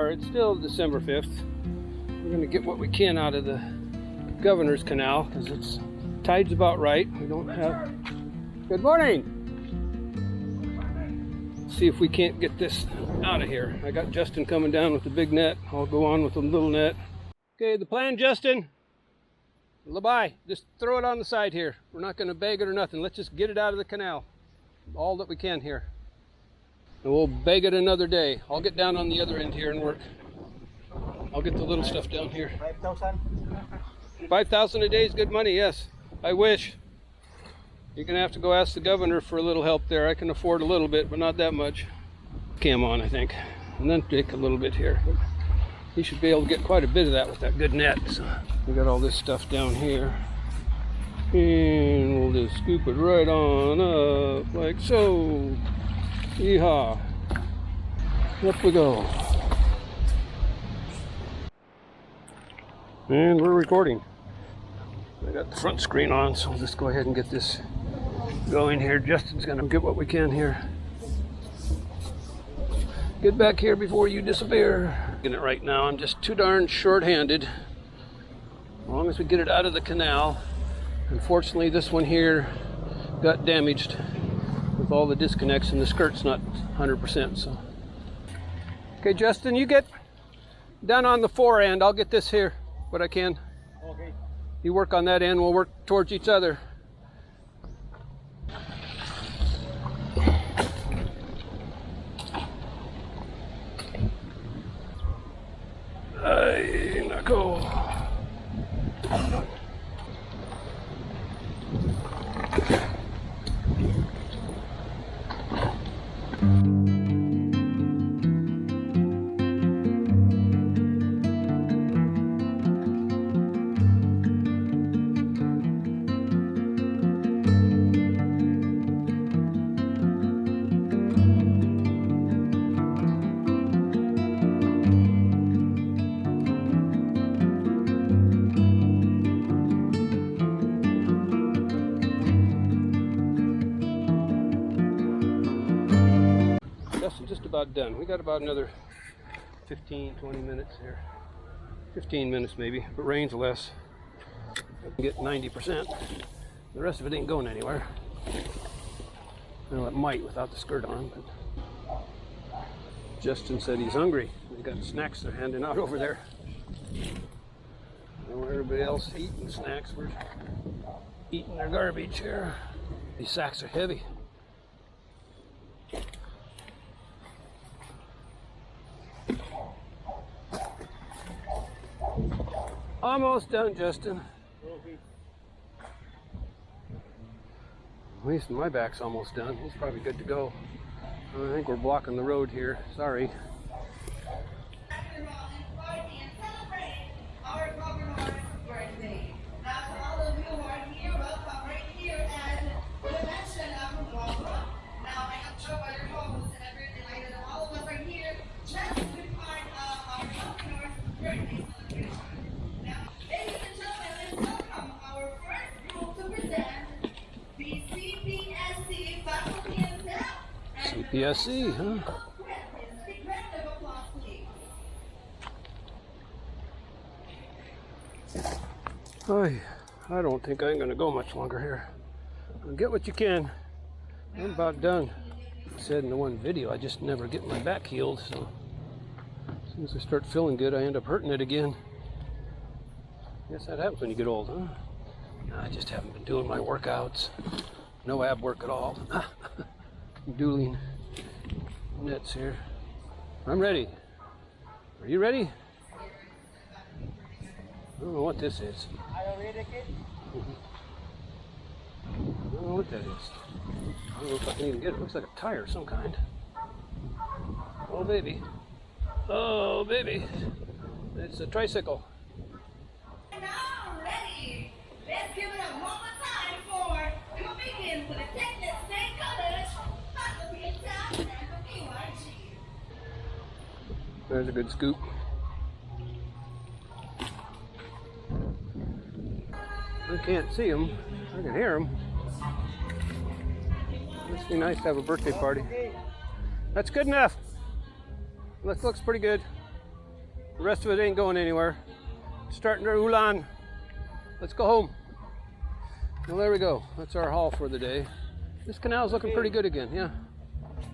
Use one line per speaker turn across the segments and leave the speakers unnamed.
are. It's still December 5th. We're going to get what we can out of the Governor's Canal because it's tide's about right. We don't have... Good morning! See if we can't get this out of here. I got Justin coming down with the big net. I'll go on with the little net. Okay, the plan, Justin. Bye. Just throw it on the side here. We're not going to bag it or nothing. Let's just get it out of the canal. All that we can here. And we'll bag it another day. I'll get down on the other end here and work. I'll get the little stuff down here.
5,000?
5,000 a day is good money, yes. I wish. You're going to have to go ask the governor for a little help there. I can afford a little bit, but not that much. Cam on, I think. And then take a little bit here. He should be able to get quite a bit of that with that good net. So we got all this stuff down here. And we'll just scoop it right on up, like so. Yeehaw. Up we go. And we're recording. I got the front screen on, so we'll just go ahead and get this going here. Justin's gonna get what we can here. Get back here before you disappear. Getting it right now. I'm just too darn short-handed. As long as we get it out of the canal. Unfortunately, this one here got damaged with all the disconnects, and the skirt's not 100%. So, okay, Justin, you get down on the fore end. I'll get this here, what I can.
Okay.
You work on that end. We'll work towards each other. Go. Just about done. We got about another 15, 20 minutes here. 15 minutes maybe, if it rains less. I can get 90%. The rest of it ain't going anywhere. Well, it might without the skirt on, but Justin said he's hungry. He's got snacks they're handing out over there. I want everybody else eating snacks. We're eating their garbage here. These sacks are heavy. Almost done, Justin. At least my back's almost done. He's probably good to go. I think we're blocking the road here. Sorry. CPSC, huh? I don't think I'm going to go much longer here. Get what you can. I'm about done. I said in the one video, I just never get my back healed, so as soon as I start feeling good, I end up hurting it again. Guess that happens when you get old, huh? I just haven't been doing my workouts. No ab work at all. Dueling nets here. I'm ready. Are you ready? I don't know what this is.
Are you ready, kid?
I don't know what that is. I don't know if I can even get it. It looks like a tire of some kind. Oh, baby. Oh, baby. It's a tricycle.
Now ready. Let's give it a one more time for coming for the Texas State College.
There's a good scoop. I can't see them. I can hear them. Must be nice to have a birthday party. That's good enough. Looks pretty good. The rest of it ain't going anywhere. Starting to Ulan. Let's go home. Well, there we go. That's our haul for the day. This canal's looking pretty good again. Yeah,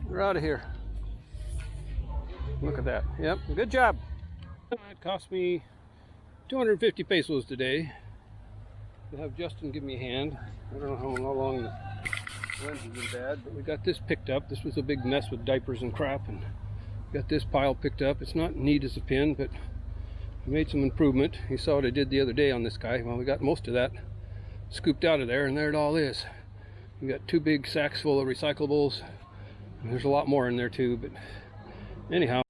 we're out of here. Look at that. Yep, good job. It cost me 250 pesos today to have Justin give me a hand. I don't know how long the lens has been bad, but we got this picked up. This was a big mess with diapers and crap, and got this pile picked up. It's not neat as a pin, but we made some improvement. You saw what I did the other day on this guy. Well, we got most of that scooped out of there, and there it all is. We got 2 big sacks full of recyclables, and there's a lot more in there too, but anyhow,